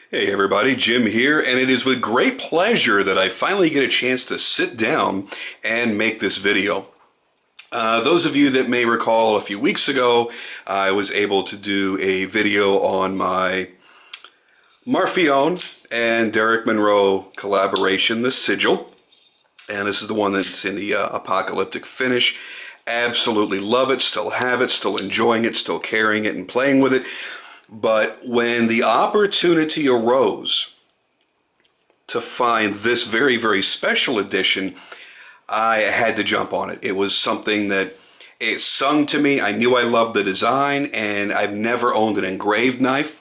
Hey everybody, Jim here, and it is with great pleasure that I finally get a chance to sit down and make this video. Those of you that may recall a few weeks ago, I was able to do a video on my Marfione and Deryk Munroe collaboration, the Sigil. And this is the one that's in the apocalyptic finish. Absolutely love it, still have it, still enjoying it, still carrying it and playing with it. But when the opportunity arose to find this very, very special edition, I had to jump on it. It was something that it sung to me. I knew I loved the design, and I've never owned an engraved knife.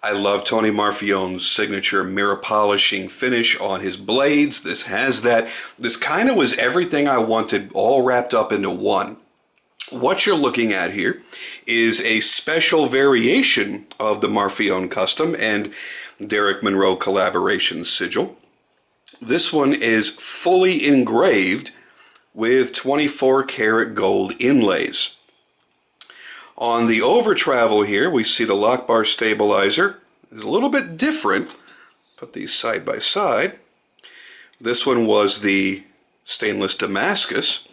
I love Tony Marfione's signature mirror polishing finish on his blades. This has that. This kind of was everything I wanted all wrapped up into one. What you're looking at here is a special variation of the Marfione Custom and Deryk Munroe collaboration sigil. This one is fully engraved with 24 karat gold inlays. On the over travel here, we see the lock bar stabilizer is a little bit different. Put these side by side. This one was the stainless Damascus.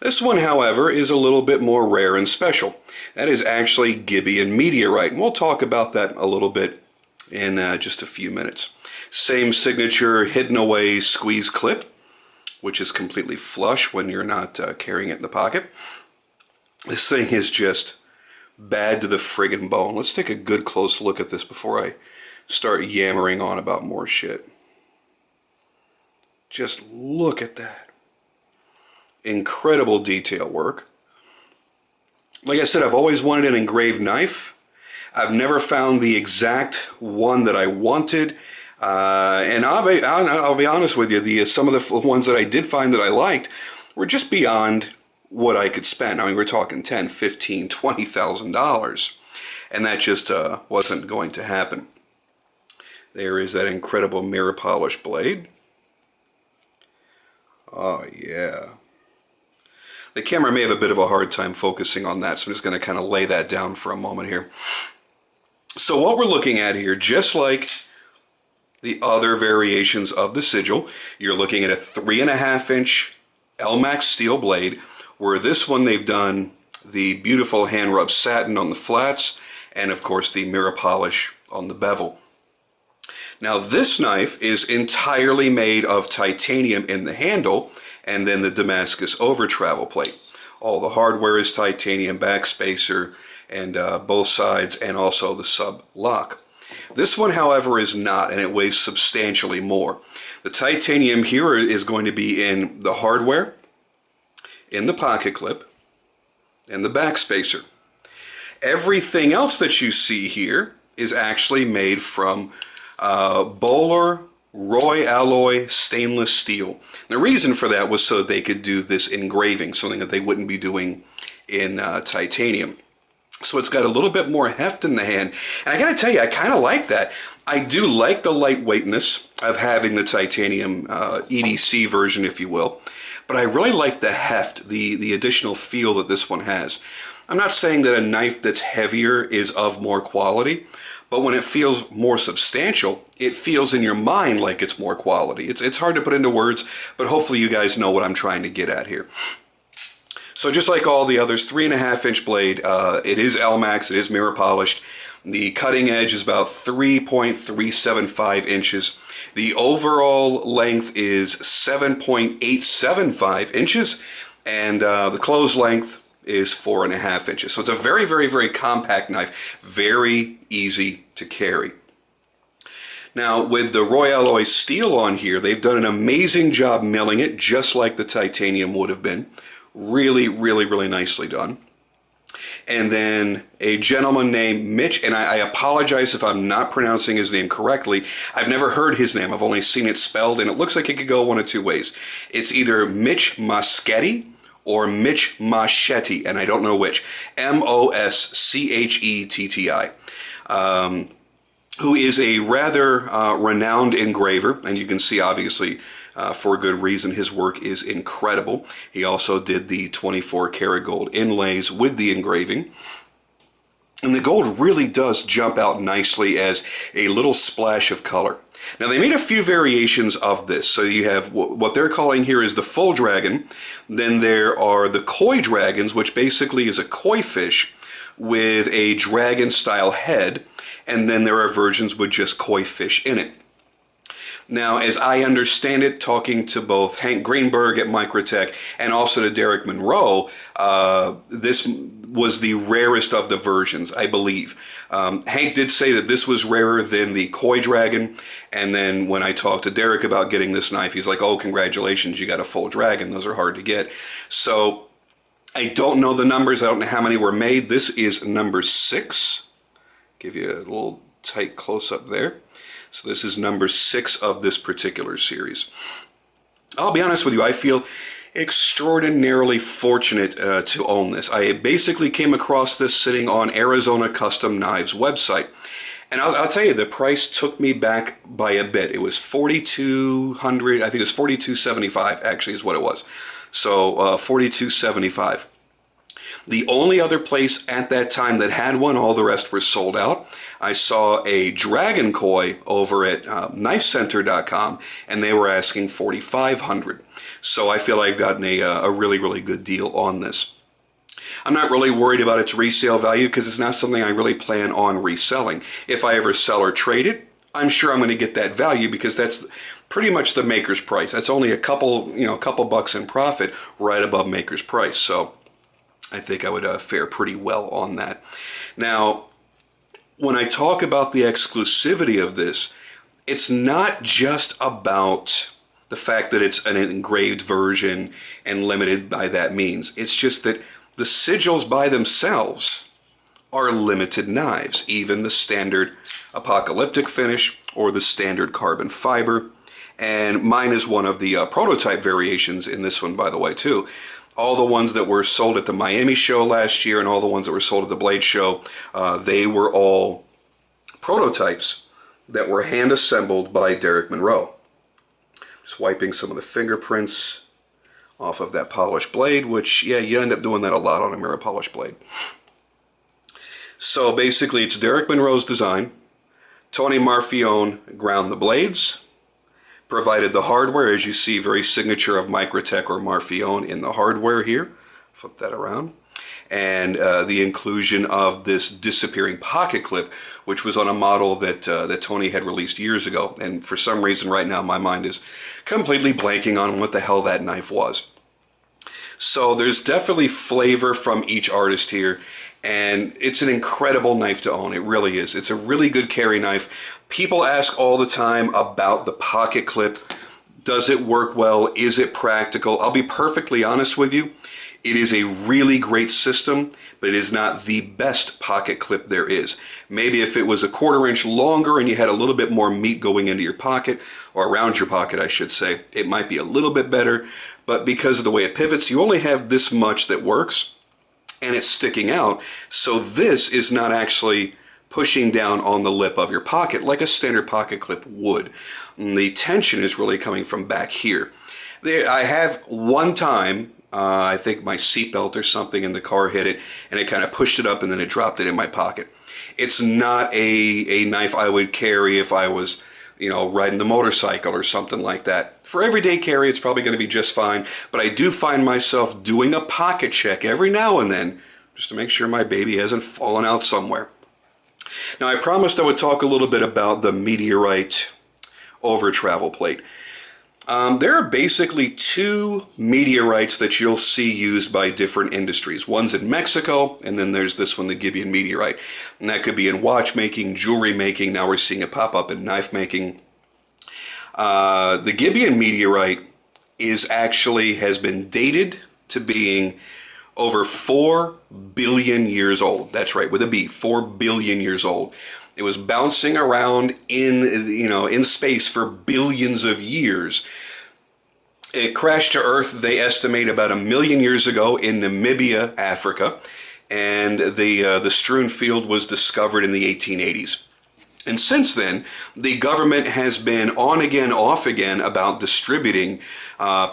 This one, however, is a little bit more rare and special. That is actually Gibeon Meteorite, and we'll talk about that a little bit in just a few minutes. Same signature hidden away squeeze clip, which is completely flush when you're not carrying it in the pocket. This thing is just bad to the friggin' bone. Let's take a good close look at this before I start yammering on about more shit. Just look at that. Incredible detail work. Like I said, I've always wanted an engraved knife. I've never found the exact one that I wanted. And I'll be honest with you, some of the ones that I did find that I liked were just beyond what I could spend. I mean, we're talking $10,000, $15,000, $20,000. And that just wasn't going to happen. There is that incredible mirror polish blade. Oh, yeah. The camera may have a bit of a hard time focusing on that, so I'm just going to kind of lay that down for a moment here. So what we're looking at here, just like the other variations of the sigil, you're looking at a 3.5-inch LMAX steel blade, where this one they've done the beautiful hand-rubbed satin on the flats, and of course the mirror polish on the bevel. Now this knife is entirely made of titanium in the handle, and then the Damascus over travel plate. All the hardware is titanium, backspacer, and both sides, and also the sub lock. This one, however, is not, and it weighs substantially more. The titanium here is going to be in the hardware, in the pocket clip, and the backspacer. Everything else that you see here is actually made from Böhler Roy alloy stainless steel. The reason for that was so they could do this engraving, something that they wouldn't be doing in titanium. So it's got a little bit more heft in the hand, and I gotta tell you, I kind of like that. I do like the lightweightness of having the titanium EDC version, if you will, but I really like the heft, the additional feel that this one has. I'm not saying that a knife that's heavier is of more quality, but when it feels more substantial, it feels in your mind like it's more quality. It's hard to put into words, but hopefully you guys know what I'm trying to get at here. So just like all the others, 3.5-inch blade, it is LMAX, it is mirror polished. The cutting edge is about 3.375 inches. The overall length is 7.875 inches, and the close length is 4.5 inches. So it's a very, very, very compact knife, very easy to carry. Now with the Roy alloy steel on here, they've done an amazing job milling it, just like the titanium would have been. Really, really, really nicely done. And then a gentleman named Mitch, and I apologize if I'm not pronouncing his name correctly. I've never heard his name. I've only seen it spelled, and it looks like it could go one of two ways. It's either Mitch Moschetti or Mitch Moschetti, and I don't know which. M-O-S-C-H-E-T-T-I. Who is a rather renowned engraver, and you can see obviously for good reason his work is incredible. He also did the 24 karat gold inlays with the engraving. And the gold really does jump out nicely as a little splash of color. Now, they made a few variations of this. So you have what they're calling here is the full dragon. Then there are the koi dragons, which basically is a koi fish with a dragon-style head. And then there are versions with just koi fish in it. Now, as I understand it, talking to both Hank Greenberg at Microtech and also to Deryk Munroe, this was the rarest of the versions, I believe. Hank did say that this was rarer than the koi dragon, and then when I talked to Deryk about getting this knife, he's like, oh, congratulations, you got a full dragon. Those are hard to get. So I don't know the numbers. I don't know how many were made. This is number 6. Give you a little tight close-up there. So this is number 6 of this particular series. I'll be honest with you, I feel extraordinarily fortunate to own this. I basically came across this sitting on Arizona Custom Knives website. And I'll tell you, the price took me back by a bit. It was $4,200, I think it was $4,275 actually is what it was. So $4,275. The only other place at that time that had one, all the rest were sold out. I saw a Dragon Koi over at knifecenter.com, and they were asking $4,500. So I feel I've gotten a really, really good deal on this. I'm not really worried about its resale value because it's not something I really plan on reselling. If I ever sell or trade it, I'm sure I'm going to get that value because that's pretty much the maker's price. That's only a couple bucks in profit right above maker's price. So I think I would fare pretty well on that. Now, when I talk about the exclusivity of this, it's not just about the fact that it's an engraved version and limited by that means. It's just that the sigils by themselves are limited knives, even the standard apocalyptic finish or the standard carbon fiber. And mine is one of the prototype variations in this one, by the way, too. All the ones that were sold at the Miami show last year and all the ones that were sold at the Blade show, they were all prototypes that were hand assembled by Deryk Munroe. Just wiping some of the fingerprints off of that polished blade, which, yeah, you end up doing that a lot on a mirror polished blade. So basically it's Deryk Munroe's design. Tony Marfione ground the blades. Provided the hardware, as you see, very signature of Microtech or Marfione in the hardware here. Flip that around. And the inclusion of this disappearing pocket clip, which was on a model that that Tony had released years ago. And for some reason right now my mind is completely blanking on what the hell that knife was. So there's definitely flavor from each artist here. And it's an incredible knife to own. It really is. It's a really good carry knife. People ask all the time about the pocket clip. Does it work well? Is it practical? I'll be perfectly honest with you. It is a really great system, but it is not the best pocket clip there is. Maybe if it was a 1/4 inch longer and you had a little bit more meat going into your pocket, or around your pocket, I should say, it might be a little bit better. But because of the way it pivots, you only have this much that works. And it's sticking out, so this is not actually pushing down on the lip of your pocket like a standard pocket clip would. And the tension is really coming from back here. I have one time, I think my seatbelt or something in the car hit it, and it kind of pushed it up and then it dropped it in my pocket. It's not a knife I would carry if I was, you know, riding the motorcycle or something like that. For everyday carry, it's probably going to be just fine, but I do find myself doing a pocket check every now and then just to make sure my baby hasn't fallen out somewhere. Now, I promised I would talk a little bit about the Meteorite over travel plate. There are basically 2 meteorites that you'll see used by different industries. One's in Mexico, and then there's this one, the Gibeon Meteorite. And that could be in watchmaking, jewelry making. Now we're seeing it pop up in knife making. The Gibeon Meteorite has been dated to being over 4 billion years old. That's right, with a B, 4 billion years old. It was bouncing around in space for billions of years. It crashed to Earth, they estimate, about 1 million years ago in Namibia, Africa, and the strewn field was discovered in the 1880s. And since then, the government has been on again, off again about distributing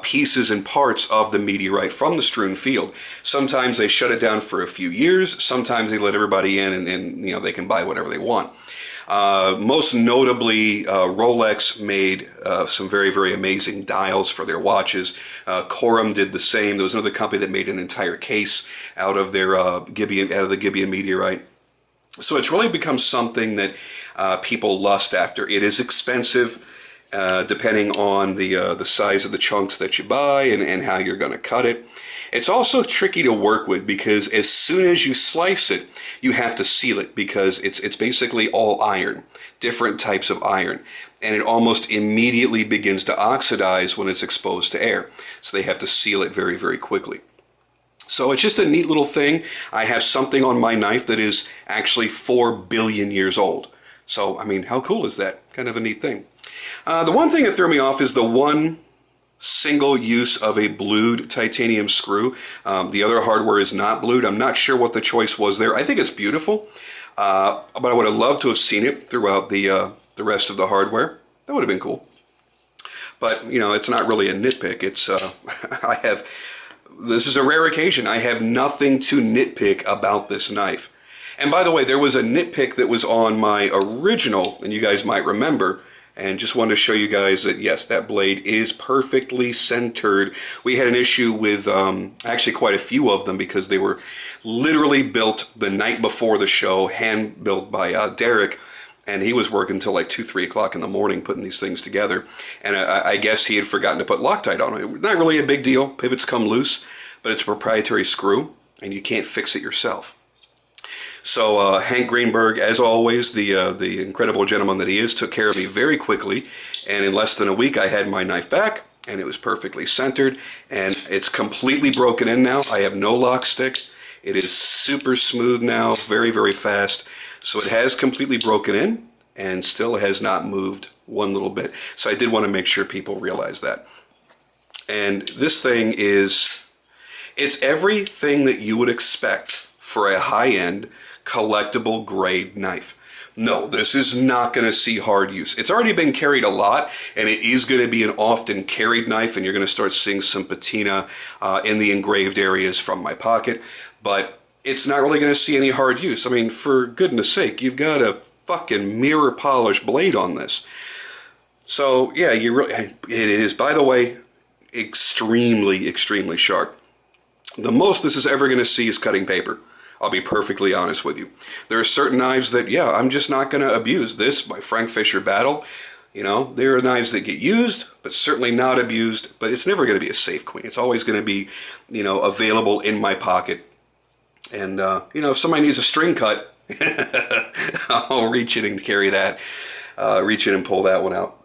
pieces and parts of the meteorite from the strewn field. Sometimes they shut it down for a few years. Sometimes they let everybody in, and they can buy whatever they want. Most notably, Rolex made some very, very amazing dials for their watches. Corum did the same. There was another company that made an entire case out of their the Gibeon meteorite. So it's really become something that people lust after. It is expensive, depending on the size of the chunks that you buy and how you're going to cut it. It's also tricky to work with because as soon as you slice it, you have to seal it because it's basically all iron, different types of iron. And it almost immediately begins to oxidize when it's exposed to air. So they have to seal it very, very quickly. So it's just a neat little thing. I have something on my knife that is actually 4 billion years old. So, I mean, how cool is that? Kind of a neat thing. The one thing that threw me off is the one single use of a blued titanium screw. The other hardware is not blued. I'm not sure what the choice was there. I think it's beautiful, but I would have loved to have seen it throughout the rest of the hardware. That would have been cool. But, it's not really a nitpick. It's, this is a rare occasion. I have nothing to nitpick about this knife. And by the way, there was a nitpick that was on my original, and you guys might remember, and just wanted to show you guys that, yes, that blade is perfectly centered. We had an issue with actually quite a few of them because they were literally built the night before the show, hand-built by Deryk, and he was working until like 2, 3 o'clock in the morning putting these things together. And I guess he had forgotten to put Loctite on it. Not really a big deal. Pivots come loose, but it's a proprietary screw, and you can't fix it yourself. So Hank Greenberg, as always, the incredible gentleman that he is, took care of me very quickly. And in less than a week, I had my knife back, and it was perfectly centered. And it's completely broken in now. I have no lock stick. It is super smooth now, very, very fast. So it has completely broken in and still has not moved one little bit. So I did want to make sure people realize that. And this thing is, it's everything that you would expect for a high-end collectible grade knife. No, this is not going to see hard use. It's already been carried a lot, and it is going to be an often carried knife, and you're going to start seeing some patina in the engraved areas from my pocket, but it's not really going to see any hard use. I mean, for goodness sake, you've got a fucking mirror polished blade on this. So, yeah, it is, by the way, extremely, extremely sharp. The most this is ever going to see is cutting paper. I'll be perfectly honest with you. There are certain knives that, yeah, I'm just not going to abuse. This, my Frank Fisher Battle, there are knives that get used, but certainly not abused, but it's never going to be a safe queen. It's always going to be, available in my pocket. And, if somebody needs a string cut, I'll reach in and carry that, reach in and pull that one out.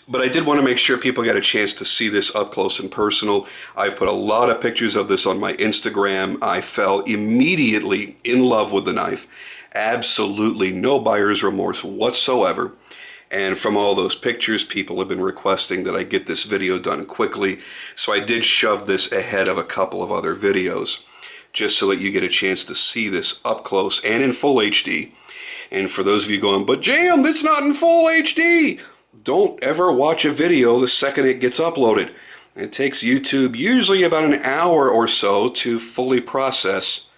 But I did want to make sure people got a chance to see this up close and personal. I've put a lot of pictures of this on my Instagram. I fell immediately in love with the knife. Absolutely no buyer's remorse whatsoever. And from all those pictures, people have been requesting that I get this video done quickly. So I did shove this ahead of a couple of other videos, just so that you get a chance to see this up close and in full HD. And for those of you going, but Jam, that's not in full HD. Don't ever watch a video the second it gets uploaded. It takes YouTube usually about an hour or so to fully process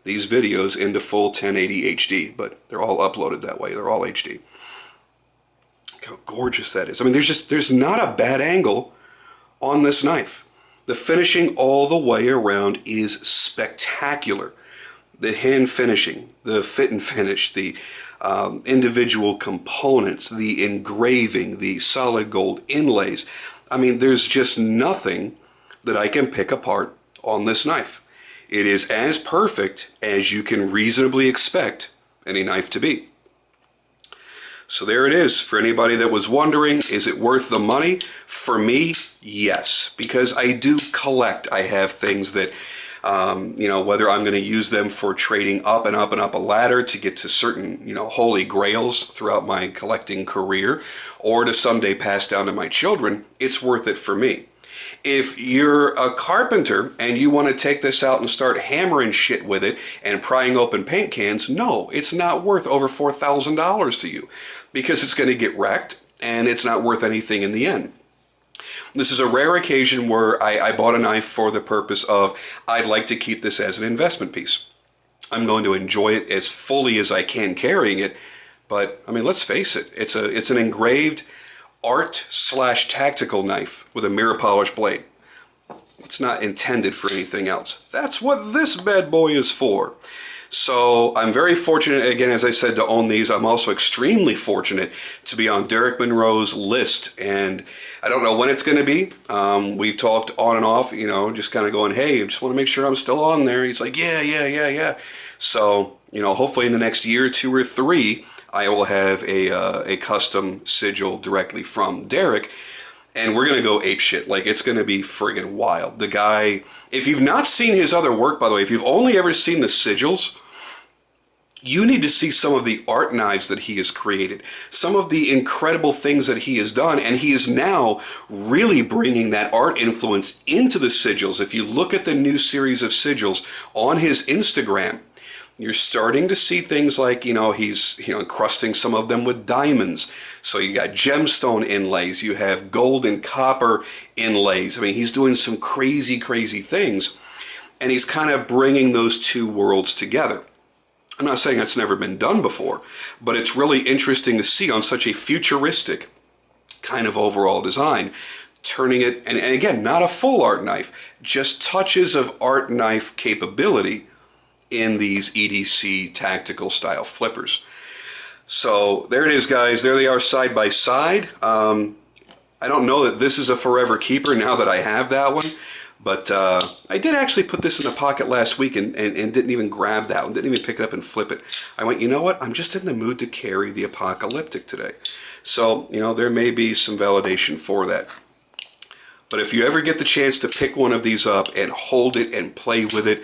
these videos into full 1080 HD, but they're all uploaded that way. They're all HD. Look how gorgeous that is. I mean, there's not a bad angle on this knife. The finishing all the way around is spectacular. The hand finishing, the fit and finish, the individual components, the engraving, the solid gold inlays. I mean, there's just nothing that I can pick apart on this knife. It is as perfect as you can reasonably expect any knife to be. So there it is. For anybody that was wondering, is it worth the money? For me, yes, because I do collect. I have things that whether I'm going to use them for trading up and up and up a ladder to get to certain, holy grails throughout my collecting career, or to someday pass down to my children, it's worth it for me. If you're a carpenter and you want to take this out and start hammering shit with it and prying open paint cans, no, it's not worth over $4,000 to you because it's going to get wrecked and it's not worth anything in the end. This is a rare occasion where I bought a knife for the purpose of I'd like to keep this as an investment piece. I'm going to enjoy it as fully as I can carrying it, but I mean, let's face it, it's an engraved art/tactical knife with a mirror polished blade. It's not intended for anything else. That's what this bad boy is for. So I'm very fortunate, again, as I said, to own these. I'm also extremely fortunate to be on Deryk Munroe's list, and I don't know when it's going to be. We've talked on and off, you know, just kind of going, hey, I just want to make sure I'm still on there. He's like, yeah. So, you know, hopefully in the next year, 2 or 3, I will have a custom sigil directly from Deryk, and we're going to go apeshit. Like, it's going to be friggin' wild. The guy, if you've not seen his other work, by the way, if you've only ever seen the sigils, you need to see some of the art knives that he has created, some of the incredible things that he has done, and he is now really bringing that art influence into the sigils. If you look at the new series of sigils on his Instagram, you're starting to see things like, you know, he's, you know, encrusting some of them with diamonds. So you got gemstone inlays, you have gold and copper inlays. I mean, he's doing some crazy, crazy things, and he's kind of bringing those two worlds together. I'm not saying that's never been done before, but it's really interesting to see on such a futuristic kind of overall design, turning it, and again, not a full art knife, just touches of art knife capability in these EDC tactical style flippers. So there it is, guys. There they are side by side. I don't know that this is a forever keeper now that I have that one. But I did actually put this in the pocket last week and didn't even grab that one, didn't even pick it up and flip it. I went, you know what, I'm just in the mood to carry the apocalyptic today. So, you know, there may be some validation for that. But if you ever get the chance to pick one of these up and hold it and play with it,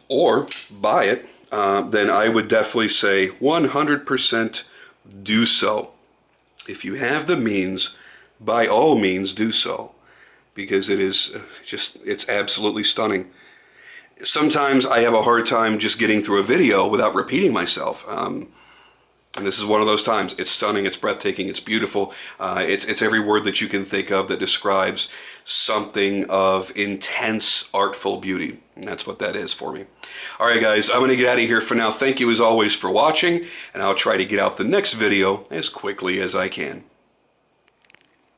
or buy it, then I would definitely say 100% do so. If you have the means, by all means do so. Because it is just, it's absolutely stunning. Sometimes I have a hard time just getting through a video without repeating myself. And this is one of those times. It's stunning, it's breathtaking, it's beautiful. It's every word that you can think of that describes something of intense, artful beauty. And that's what that is for me. All right, guys, I'm going to get out of here for now. Thank you, as always, for watching. And I'll try to get out the next video as quickly as I can.